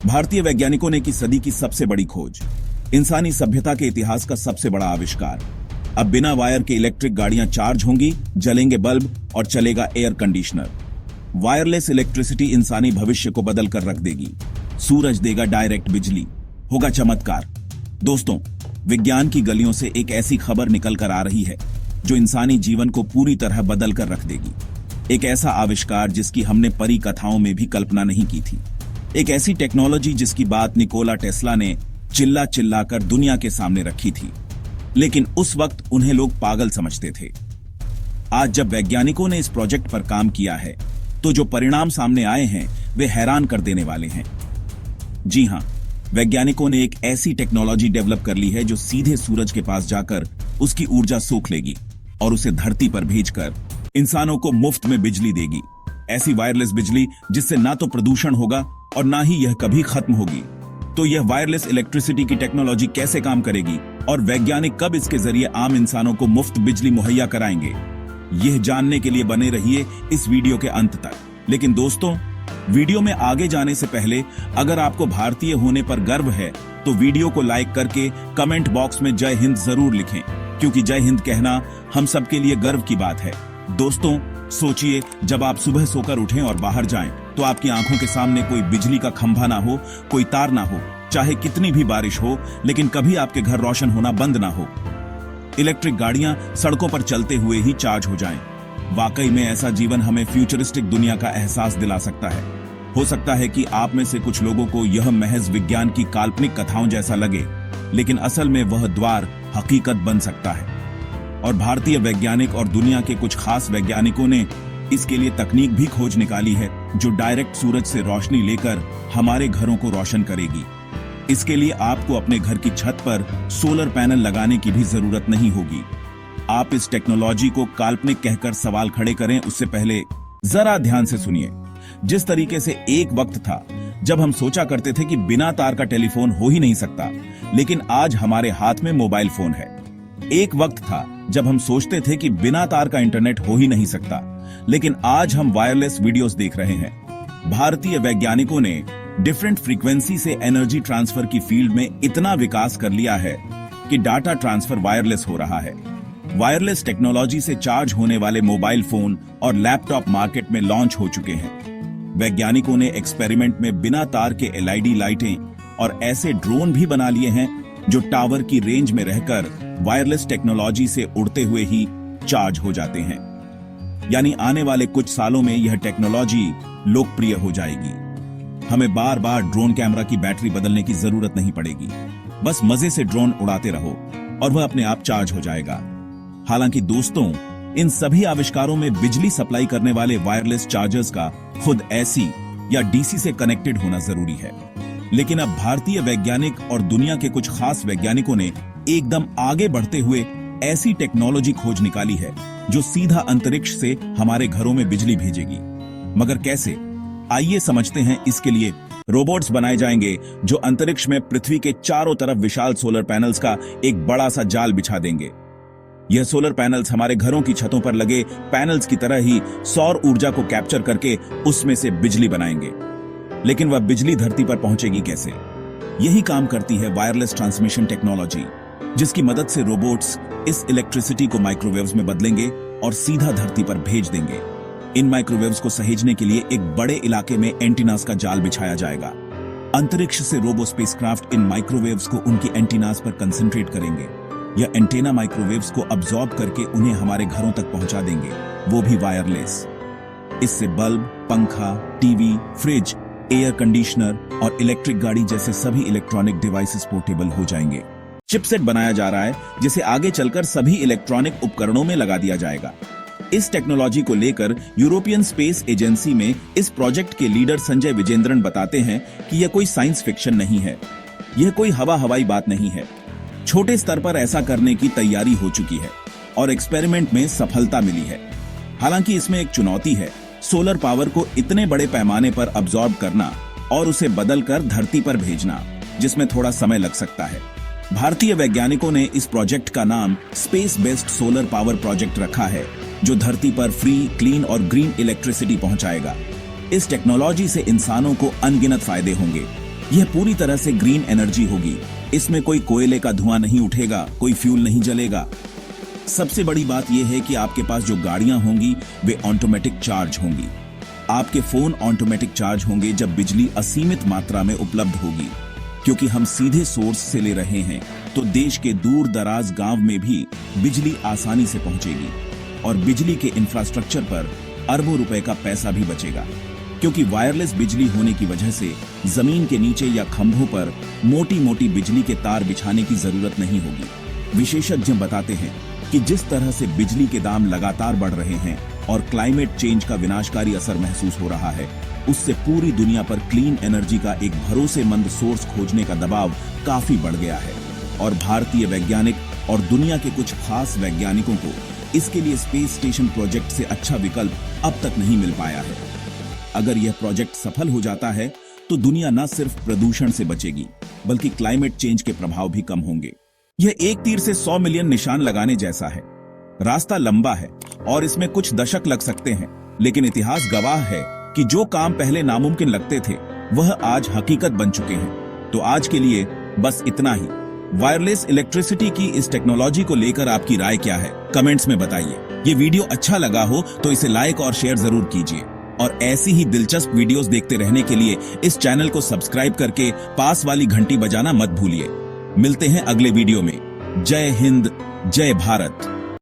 भारतीय वैज्ञानिकों ने की सदी की सबसे बड़ी खोज, इंसानी सभ्यता के इतिहास का सबसे बड़ा आविष्कार। अब बिना वायर के इलेक्ट्रिक गाड़ियां चार्ज होंगी, जलेंगे बल्ब और चलेगा एयर कंडीशनर। वायरलेस इलेक्ट्रिसिटी इंसानी भविष्य को बदल कर रख देगी। सूरज देगा डायरेक्ट बिजली, होगा चमत्कार। दोस्तों, विज्ञान की गलियों से एक ऐसी खबर निकल कर आ रही है जो इंसानी जीवन को पूरी तरह बदल कर रख देगी। एक ऐसा आविष्कार जिसकी हमने परी कथाओं में भी कल्पना नहीं की थी। एक ऐसी टेक्नोलॉजी जिसकी बात निकोला टेस्ला ने चिल्ला चिल्ला कर दुनिया के सामने रखी थी, लेकिन उस वक्त उन्हें लोग पागल समझते थे। आज जब वैज्ञानिकों ने इस प्रोजेक्ट पर काम किया है तो जो परिणाम सामने आए हैं वे हैरान कर देने वाले हैं। जी हां, वैज्ञानिकों ने एक ऐसी टेक्नोलॉजी डेवलप कर ली है जो सीधे सूरज के पास जाकर उसकी ऊर्जा सोख लेगी और उसे धरती पर भेजकर इंसानों को मुफ्त में बिजली देगी। ऐसी वायरलेस बिजली जिससे ना तो प्रदूषण होगा और ना ही यह कभी खत्म होगी। तो यह वायरलेस इलेक्ट्रिसिटी की टेक्नोलॉजी कैसे काम करेगी और वैज्ञानिक कब इसके जरिए आम इंसानों को मुफ्त बिजली मुहैया कराएंगे, यह जानने के लिए बने रहिए इस वीडियो के अंत तक। लेकिन दोस्तों, वीडियो में आगे जाने से पहले अगर आपको भारतीय होने पर गर्व है तो वीडियो को लाइक करके कमेंट बॉक्स में जय हिंद जरूर लिखें, क्योंकि जय हिंद कहना हम सबके लिए गर्व की बात है। दोस्तों, सोचिए, जब आप सुबह सोकर उठें और बाहर जाएं तो आपकी आंखों के सामने कोई बिजली का खंभा ना हो, कोई तार ना हो, चाहे कितनी भी बारिश हो, लेकिन कभी आपके घर रोशन होना बंद ना हो। इलेक्ट्रिक गाड़ियां सड़कों पर चलते हुए ही चार्ज हो जाएं। वाकई में ऐसा जीवन हमें फ्यूचरिस्टिक दुनिया का एहसास दिला सकता है। हो सकता है कि आप में से कुछ लोगों को यह महज विज्ञान की काल्पनिक कथाओं जैसा लगे, लेकिन असल में वह द्वार हकीकत बन सकता है। और भारतीय वैज्ञानिक और दुनिया के कुछ खास वैज्ञानिकों ने इसके लिए तकनीक भी खोज निकाली है जो डायरेक्ट सूरज से रोशनी लेकर हमारे घरों को रोशन करेगी। इसके लिए आपको अपने घर की छत पर सोलर पैनल लगाने की भी जरूरत नहीं होगी। आप इस टेक्नोलॉजी को काल्पनिक कहकर सवाल खड़े करें उससे पहले जरा ध्यान से सुनिए। जिस तरीके से एक वक्त था जब हम सोचा करते थे कि बिना तार का टेलीफोन हो ही नहीं सकता, लेकिन आज हमारे हाथ में मोबाइल फोन है। एक वक्त था जब हम सोचते थे कि बिना तार का इंटरनेट हो ही नहीं सकता, लेकिन आज हम वायरलेस वीडियोस देख रहे हैं। भारतीय वैज्ञानिकों ने डिफरेंट फ्रीक्वेंसी से एनर्जी ट्रांसफर की फील्ड में इतना विकास कर लिया है कि डाटा ट्रांसफर वायरलेस हो रहा है। वायरलेस टेक्नोलॉजी से चार्ज होने वाले मोबाइल फोन और लैपटॉप मार्केट में लॉन्च हो चुके हैं। वैज्ञानिकों ने एक्सपेरिमेंट में बिना तार के एलईडी लाइटें और ऐसे ड्रोन भी बना लिए हैं जो टावर की रेंज में रहकर वायरलेस टेक्नोलॉजी से उड़ते हुए ही चार्ज हो जाते हैं। यानी आने वाले कुछ सालों में यह टेक्नोलॉजी लोकप्रिय हो जाएगी। हमें बार बार ड्रोन कैमरा की बैटरी बदलने की जरूरत नहीं पड़ेगी। बस मजे से ड्रोन उड़ाते रहो और वह अपने आप चार्ज हो जाएगा। हालांकि दोस्तों, इन सभी आविष्कारों में बिजली सप्लाई करने वाले वायरलेस चार्जर्स का खुद एसी या डीसी से कनेक्टेड होना जरूरी है। लेकिन अब भारतीय वैज्ञानिक और दुनिया के कुछ खास वैज्ञानिकों ने एकदम आगे बढ़ते हुए ऐसी टेक्नोलॉजी खोज निकाली है जो सीधा अंतरिक्ष से हमारे घरों में बिजली भेजेगी। मगर कैसे? आइए समझते हैं। इसके लिए रोबोट्स बनाए जाएंगे जो अंतरिक्ष में पृथ्वी के चारों तरफ विशाल सोलर पैनल्स का एक बड़ा सा जाल बिछा देंगे। यह सोलर पैनल्स हमारे घरों की छतों पर लगे पैनल्स की तरह ही सौर ऊर्जा को कैप्चर करके उसमें से बिजली बनाएंगे। लेकिन वह बिजली धरती पर पहुंचेगी कैसे? यही काम करती है वायरलेस ट्रांसमिशन टेक्नोलॉजी, जिसकी मदद से रोबोट्स इस इलेक्ट्रिसिटी को माइक्रोवेव्स में बदलेंगे और सीधा धरती पर भेज देंगे। इन माइक्रोवेव्स को सहेजने के लिए एक बड़े इलाके में एंटीनास का जाल बिछाया जाएगा। अंतरिक्ष से रोबो स्पेसक्राफ्ट इन माइक्रोवेव्स को उनकी एंटीनास पर कंसंट्रेट करेंगे। यह एंटेना माइक्रोवेव्स को अब्सॉर्ब करके उन्हें हमारे घरों तक पहुंचा देंगे, वो भी वायरलेस। इससे बल्ब, पंखा, टीवी, फ्रिज, एयर कंडीशनर और इलेक्ट्रिक गाड़ी जैसे सभी इलेक्ट्रॉनिक डिवाइसेस पोर्टेबल हो जाएंगे। चिपसेट बनाया जा रहा है जिसे आगे चलकर सभी इलेक्ट्रॉनिक उपकरणों में लगा दिया जाएगा। इस टेक्नोलॉजी को लेकर यूरोपियन स्पेस एजेंसी में इस प्रोजेक्ट के लीडर संजय विजेंद्रन बताते हैं कि यह कोई साइंस फिक्शन नहीं है, यह कोई हवाई बात नहीं है। छोटे स्तर पर ऐसा करने की तैयारी हो चुकी है और एक्सपेरिमेंट में सफलता मिली है। हालांकि इसमें एक चुनौती है, सोलर पावर को इतने बड़े पैमाने पर अब्सॉर्ब करना और उसे बदलकर धरती पर भेजना, जिसमें थोड़ा समय लग सकता है। भारतीय वैज्ञानिकों ने इस प्रोजेक्ट का नाम space based solar power project रखा है, जो धरती पर फ्री, क्लीन और ग्रीन इलेक्ट्रिसिटी पहुंचाएगा। इस टेक्नोलॉजी से इंसानों को अनगिनत फायदे होंगे। यह पूरी तरह से ग्रीन एनर्जी होगी। इसमें कोई कोयले का धुआं नहीं उठेगा, कोई फ्यूल नहीं जलेगा। सबसे बड़ी बात यह है कि आपके पास जो गाड़ियां होंगी वे ऑटोमेटिक चार्ज होंगी। आपके फोन ऑटोमेटिक चार्ज होंगे जब बिजली असीमित मात्रा में उपलब्ध होगी। क्योंकि हम सीधे सोर्स से ले रहे हैं तो देश के दूर दराज गांव में भी बिजली आसानी से पहुंचेगी और बिजली के इंफ्रास्ट्रक्चर पर अरबों रुपए का पैसा भी बचेगा। क्योंकि वायरलेस बिजली होने की वजह से जमीन के नीचे या खंभों पर मोटी मोटी बिजली के तार बिछाने की जरूरत नहीं होगी। विशेषज्ञ बताते हैं कि जिस तरह से बिजली के दाम लगातार बढ़ रहे हैं और क्लाइमेट चेंज का विनाशकारी असर महसूस हो रहा है, उससे पूरी दुनिया पर क्लीन एनर्जी का एक भरोसेमंद सोर्स खोजने का दबाव काफी बढ़ गया है और भारतीय वैज्ञानिक और दुनिया के कुछ खास वैज्ञानिकों को इसके लिए स्पेस स्टेशन प्रोजेक्ट से अच्छा विकल्प अब तक नहीं मिल पाया है। अगर यह प्रोजेक्ट सफल हो जाता है तो दुनिया न सिर्फ प्रदूषण से बचेगी बल्कि क्लाइमेट चेंज के प्रभाव भी कम होंगे। यह एक तीर से 100 मिलियन निशान लगाने जैसा है। रास्ता लंबा है और इसमें कुछ दशक लग सकते हैं, लेकिन इतिहास गवाह है कि जो काम पहले नामुमकिन लगते थे वह आज हकीकत बन चुके हैं। तो आज के लिए बस इतना ही। वायरलेस इलेक्ट्रिसिटी की इस टेक्नोलॉजी को लेकर आपकी राय क्या है, कमेंट्स में बताइए। ये वीडियो अच्छा लगा हो तो इसे लाइक और शेयर जरूर कीजिए और ऐसी ही दिलचस्प वीडियोस देखते रहने के लिए इस चैनल को सब्सक्राइब करके पास वाली घंटी बजाना मत भूलिए। मिलते हैं अगले वीडियो में। जय हिंद, जय भारत।